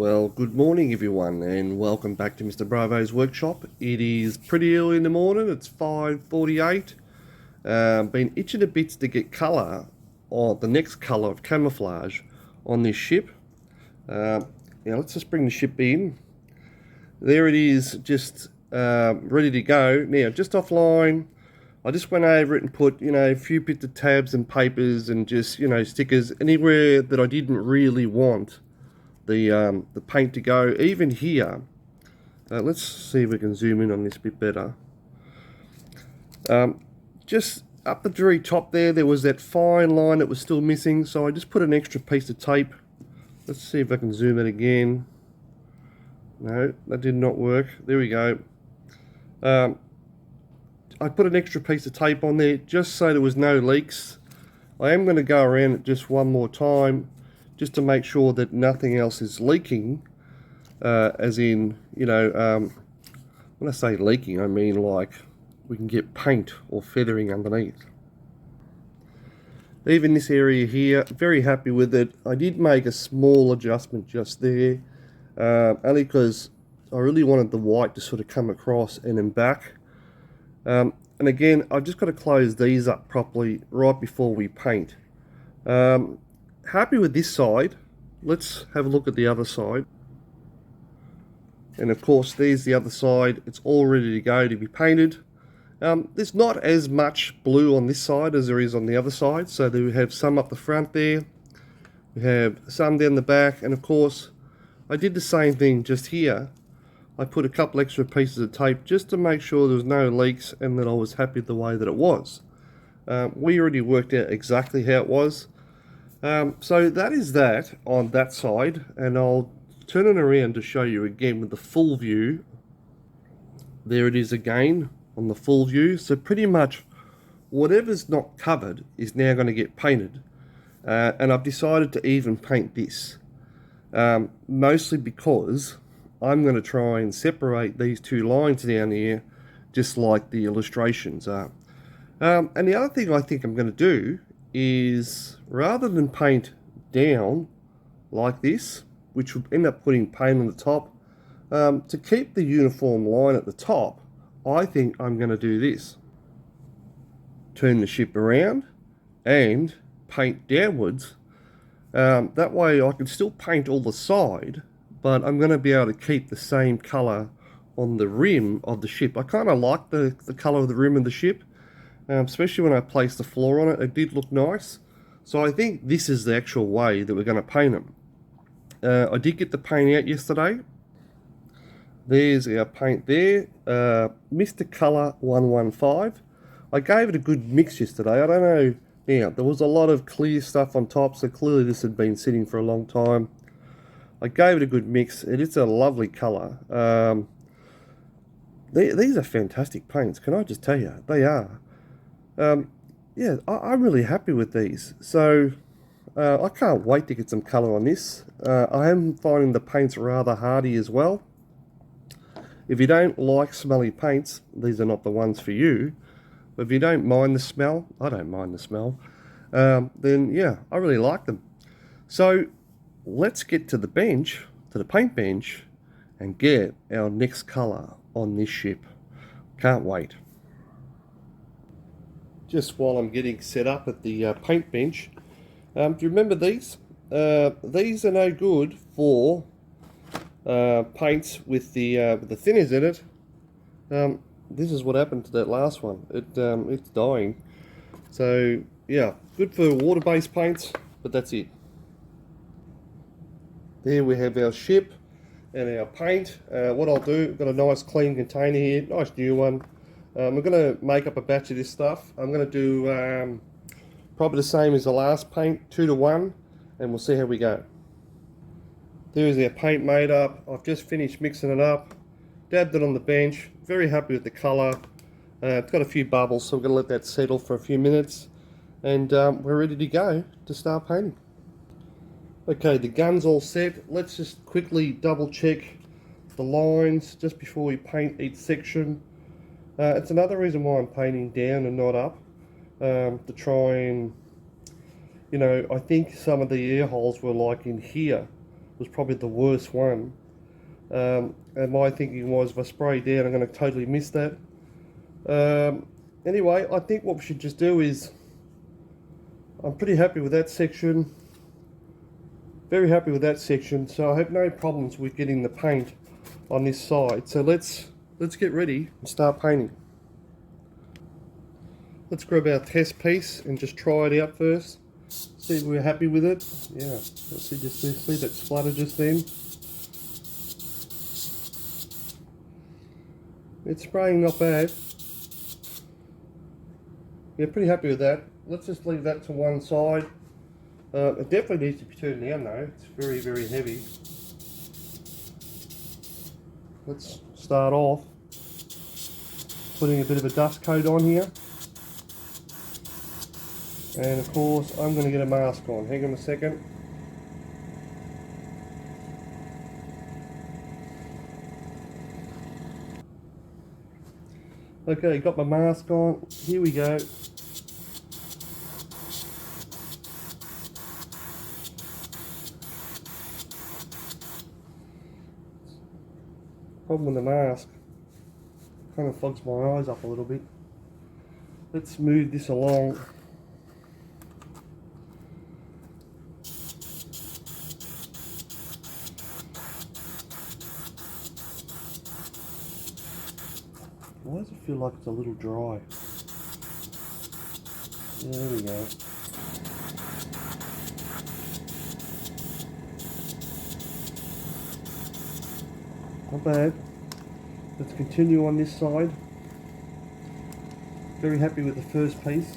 Well, good morning everyone and welcome back to Mr. Bravo's workshop. It is pretty early in the morning, it's 5:48. Been itching a bit to get colour, or the next colour of camouflage on this ship. Now let's just bring the ship in. There it is, just ready to go. Now just offline, I just went over it and put, a few bits of tabs and papers and just, stickers anywhere that I didn't really want the paint to go. Even here, let's see if we can zoom in on this a bit better. Just up the very top there was that fine line that was still missing, so I just put an extra piece of tape. Let's see if I can zoom it again. No, that did not work. There we go. I put an extra piece of tape on there just so there was no leaks. I am going to go around it just one more time just to make sure that nothing else is leaking, as in, when I say leaking, I mean like we can get paint or feathering underneath. Even this area here, very happy with it. I did make a small adjustment just there, only because I really wanted the white to sort of come across and then back. And again, I've just got to close these up properly right before we paint. Happy with this side. Let's have a look at the other side. And of course, there's the other side. It's all ready to go to be painted. There's not as much blue on this side as there is on the other side. So we have some up the front there. We have some down the back. And of course, I did the same thing just here. I put a couple extra pieces of tape just to make sure there was no leaks and that I was happy with the way that it was. We already worked out exactly how it was. So that is that on that side, and I'll turn it around to show you again with the full view. There it is again on the full view. So pretty much whatever's not covered is now going to get painted, and I've decided to even paint this, mostly because I'm going to try and separate these two lines down here just like the illustrations are. And the other thing I think I'm going to do is, rather than paint down like this, which would end up putting paint on the top, to keep the uniform line at the top, I think I'm going to do this. Turn the ship around and paint downwards. That way I can still paint all the side, but I'm going to be able to keep the same colour on the rim of the ship. I kind of like the colour of the rim of the ship. Especially when I placed the floor on it, it did look nice. So I think this is the actual way that we're going to paint them. I did get the paint out yesterday. There's our paint there. Mr. Colour 115. I gave it a good mix yesterday. I don't know, now there was a lot of clear stuff on top, so clearly this had been sitting for a long time. I gave it a good mix. It is a lovely colour. These are fantastic paints, can I just tell you? They are. Yeah, I'm really happy with these. So I can't wait to get some colour on this. I am finding the paints rather hardy as well. If you don't like smelly paints, these are not the ones for you. But if you don't mind the smell, I don't mind the smell, then yeah, I really like them. So let's get to the bench, to the paint bench, and get our next colour on this ship. Can't wait. Just while I'm getting set up at the paint bench, do you remember these? These are no good for paints with the thinners in it. This is what happened to that last one. It's dying. So yeah, good for water-based paints, but that's it. There we have our ship and our paint. What I'll do, I've got a nice clean container here, nice new one. I'm going to make up a batch of this stuff. I'm going to do probably the same as the last paint, 2 to 1, and we'll see how we go. There's our paint made up. I've just finished mixing it up, dabbed it on the bench. Very happy with the colour. It's got a few bubbles, so we're going to let that settle for a few minutes, and we're ready to go to start painting. Okay, the gun's all set. Let's just quickly double check the lines just before we paint each section. It's another reason why I'm painting down and not up, to try and, I think some of the air holes were like in here, was probably the worst one. And my thinking was, if I spray down, I'm going to totally miss that. Anyway, I think what we should just do is, I'm pretty happy with that section. Very happy with that section, so I have no problems with getting the paint on this side. So let's get ready and start painting. Let's grab our test piece and just try it out first. See if we're happy with it. Yeah, let's see, just see that splutter just then. It's spraying not bad. Yeah, pretty happy with that. Let's just leave that to one side. It definitely needs to be turned down though. It's very, very heavy. Let's start off putting a bit of a dust coat on here. And of course, I'm going to get a mask on. Hang on a second. Okay, got my mask on. Here we go. Problem with the mask, kind of fogs my eyes up a little bit. Let's move this along. Why does it feel like it's a little dry? There we go. Not bad. Let's continue on this side. Very happy with the first piece.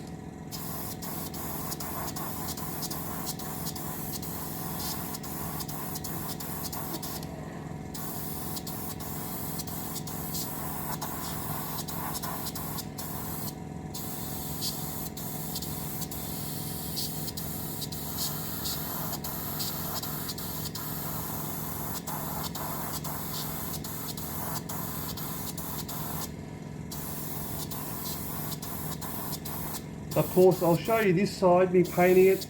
Of course, I'll show you this side, me painting it,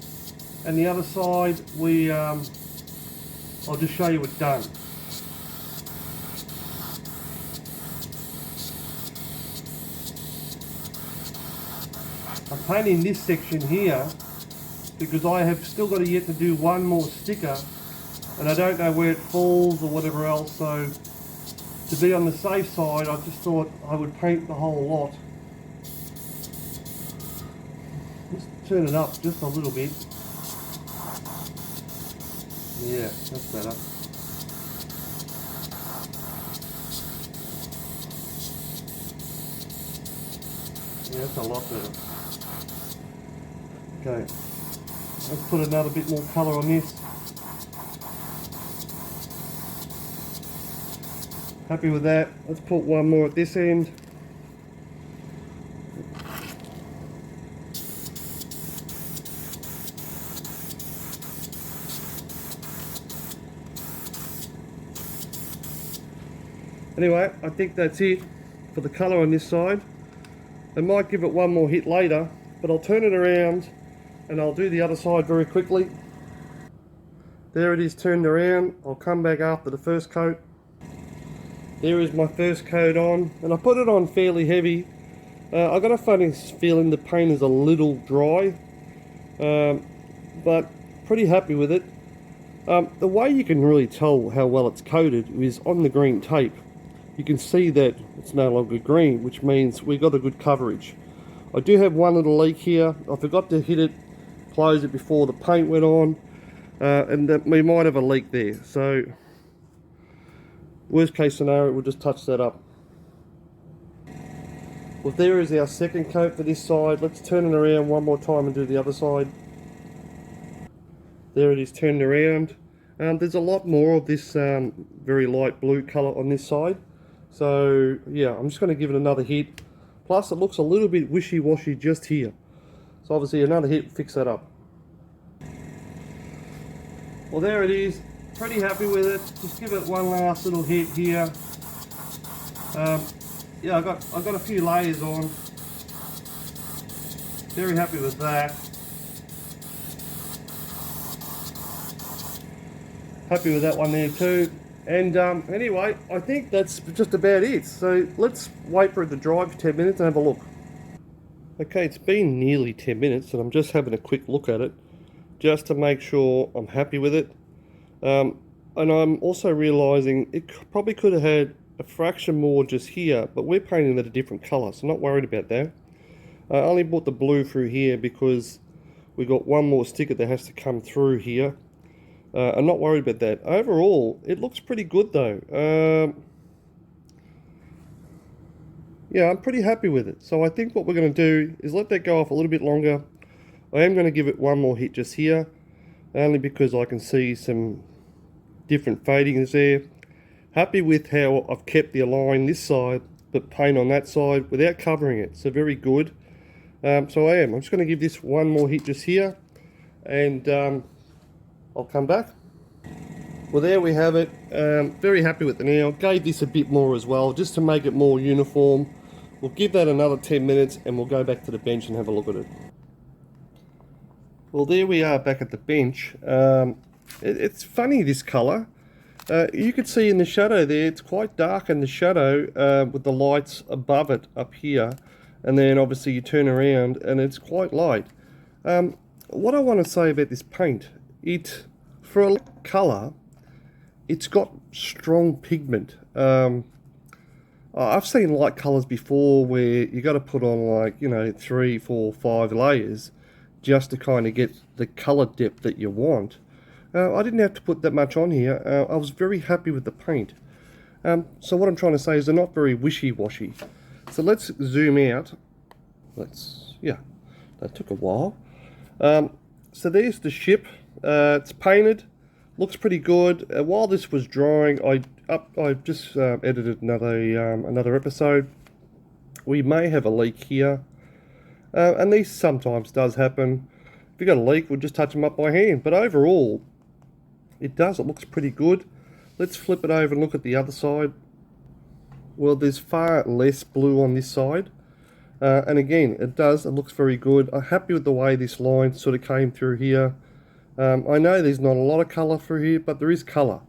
and the other side, I'll just show you it done. I'm painting this section here because I have still got yet to do one more sticker, and I don't know where it falls or whatever else, so to be on the safe side, I just thought I would paint the whole lot. Just turn it up just a little bit. Yeah, that's better. Yeah, that's a lot better. Okay, let's put another bit more colour on this. Happy with that. Let's put one more at this end. Anyway, I think that's it for the colour on this side. I might give it one more hit later, but I'll turn it around and I'll do the other side very quickly. There it is turned around. I'll come back after the first coat. There is my first coat on, and I put it on fairly heavy. I got a funny feeling the paint is a little dry, but pretty happy with it. The way you can really tell how well it's coated is on the green tape. You can see that it's no longer green, which means we got a good coverage. I do have one little leak here. I forgot to hit it, close it before the paint went on, and that we might have a leak there. So worst case scenario, we'll just touch that up. Well, there is our second coat for this side. Let's turn it around one more time and do the other side. There it is turned around. There's a lot more of this very light blue colour on this side. So yeah, I'm just going to give it another hit. Plus it looks a little bit wishy-washy just here. So obviously another hit will fix that up. Well, there it is. Pretty happy with it. Just give it one last little hit here. Yeah, I got a few layers on. Very happy with that. Happy with that one there too. And anyway, I think that's just about it. So let's wait for it to dry for 10 minutes and have a look. Okay, it's been nearly 10 minutes and I'm just having a quick look at it just to make sure I'm happy with it. Um, and I'm also realising it probably could have had a fraction more just here, but we're painting it a different colour, so not worried about that. I only brought the blue through here because we got one more sticker that has to come through here. I'm not worried about that. Overall, it looks pretty good though. Yeah, I'm pretty happy with it. So I think what we're going to do is let that go off a little bit longer. I am going to give it one more hit just here, only because I can see some different fadings there. Happy with how I've kept the line this side, but paint on that side without covering it. So very good. So I am. I'm just going to give this one more hit just here, and I'll come back. Well, there we have it. Very happy with the nail. Gave this a bit more as well, just to make it more uniform. We'll give that another 10 minutes and we'll go back to the bench and have a look at it. Well, there we are back at the bench. It's funny, this colour. You can see in the shadow there, it's quite dark in the shadow with the lights above it up here. And then obviously you turn around and it's quite light. What I want to say about this paint, for a colour, it's got strong pigment. I've seen light colours before where you got to put on like, 3, 4, 5 layers just to kind of get the colour depth that you want. I didn't have to put that much on here. I was very happy with the paint. So what I'm trying to say is they're not very wishy-washy. So let's zoom out. Yeah, that took a while. So there's the ship. It's painted. Looks pretty good. While this was drying, I just edited another episode. We may have a leak here, and these sometimes does happen. If you got a leak, we'll just touch them up by hand. But overall, it looks pretty good. Let's flip it over and look at the other side. Well, there's far less blue on this side, and again, it looks very good. I'm happy with the way this line sort of came through here. I know there's not a lot of colour through here, but there is colour.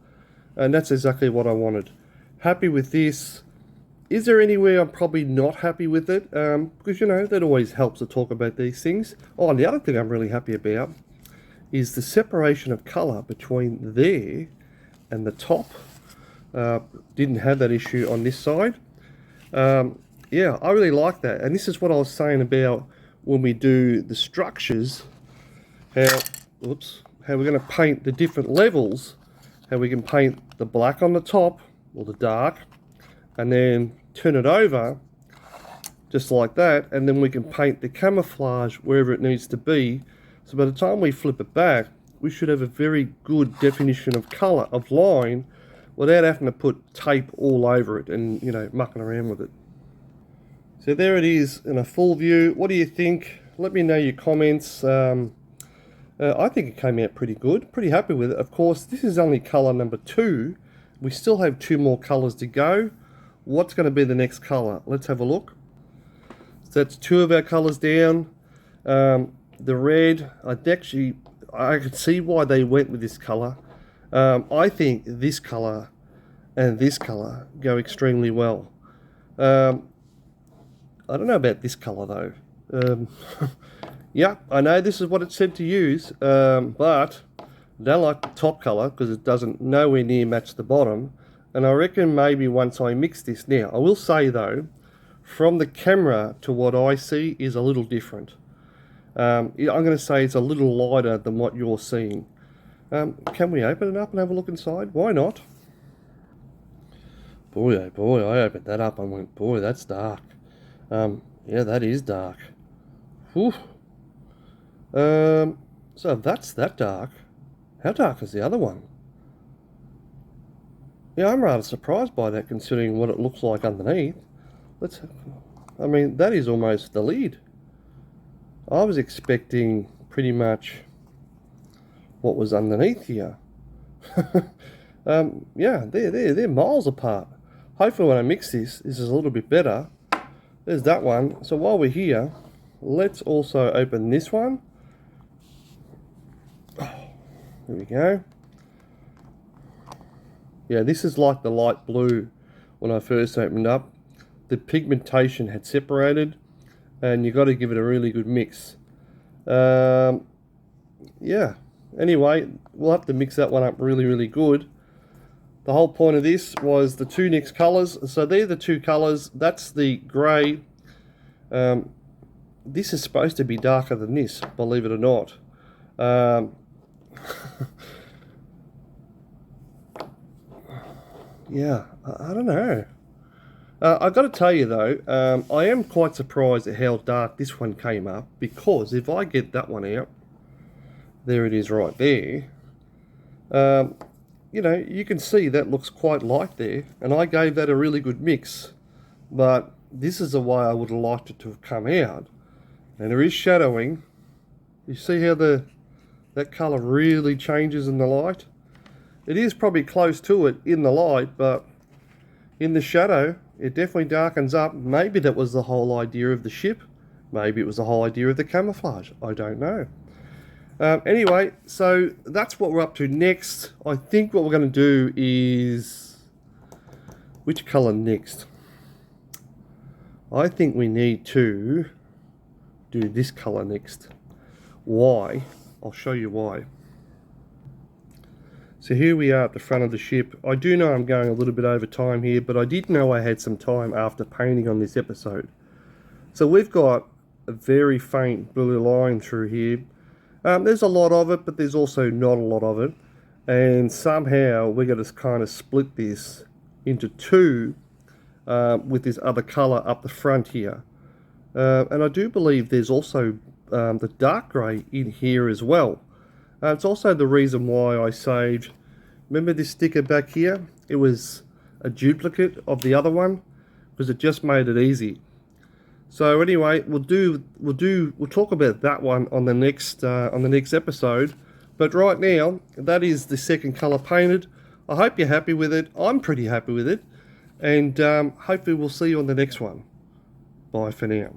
And that's exactly what I wanted. Happy with this. Is there anywhere I'm probably not happy with it? Because, that always helps to talk about these things. Oh, and the other thing I'm really happy about is the separation of colour between there and the top. Didn't have that issue on this side. Yeah, I really like that. And this is what I was saying about when we do the structures. How we're going to paint the different levels, how we can paint the black on the top, or the dark, and then turn it over, just like that, and then we can paint the camouflage wherever it needs to be. So by the time we flip it back, we should have a very good definition of colour, of line, without having to put tape all over it and, mucking around with it. So there it is in a full view. What do you think? Let me know your comments. I think it came out pretty good. Pretty happy with it. Of course, this is only colour number 2. We still have 2 more colours to go. What's going to be the next colour? Let's have a look. So that's 2 of our colours down. The red, I can see why they went with this colour. I think this colour and this colour go extremely well. I don't know about this colour though. Yeah, I know this is what it said to use, but I don't like the top colour because it doesn't nowhere near match the bottom. And I reckon maybe once I mix this now, I will say though, from the camera to what I see is a little different. I'm going to say it's a little lighter than what you're seeing. Can we open it up and have a look inside? Why not? Boy, oh boy, I opened that up and went, boy, that's dark. Yeah, that is dark. Whew. So that's that dark. How dark is the other one? Yeah, I'm rather surprised by that considering what it looks like underneath. I mean, that is almost the lid. I was expecting pretty much what was underneath here. Yeah, they're miles apart. Hopefully when I mix this is a little bit better. There's that one. So while we're here, let's also open this one. There we go. Yeah, this is like the light blue when I first opened up. The pigmentation had separated, and you got to give it a really good mix. Yeah, anyway, we'll have to mix that one up really good. The whole point of this was the two next colours. So they're the two colours. That's the grey. This is supposed to be darker than this, believe it or not. Yeah, I don't know. I've got to tell you though, I am quite surprised at how dark this one came up, because if I get that one out, there it is right there. You know, you can see that looks quite light there, and I gave that a really good mix, but this is the way I would have liked it to have come out. And there is shadowing. You see how that colour really changes in the light? It is probably close to it in the light, but in the shadow, it definitely darkens up. Maybe that was the whole idea of the ship. Maybe it was the whole idea of the camouflage. I don't know. Anyway, so that's what we're up to next. I think what we're going to do is... which colour next? I think we need to do this colour next. Why? I'll show you why. So here we are at the front of the ship. I do know I'm going a little bit over time here, but I did know I had some time after painting on this episode. So we've got a very faint blue line through here. There's a lot of it, but there's also not a lot of it. And somehow we're going to kind of split this into two with this other colour up the front here. And I do believe there's also the dark grey in here as well. It's also the reason why I saved, remember this sticker back here? It was a duplicate of the other one, because it just made it easy. So anyway, we'll talk about that one on the next episode. But right now, that is the second colour painted. I hope you're happy with it. I'm pretty happy with it, and hopefully we'll see you on the next one. Bye for now.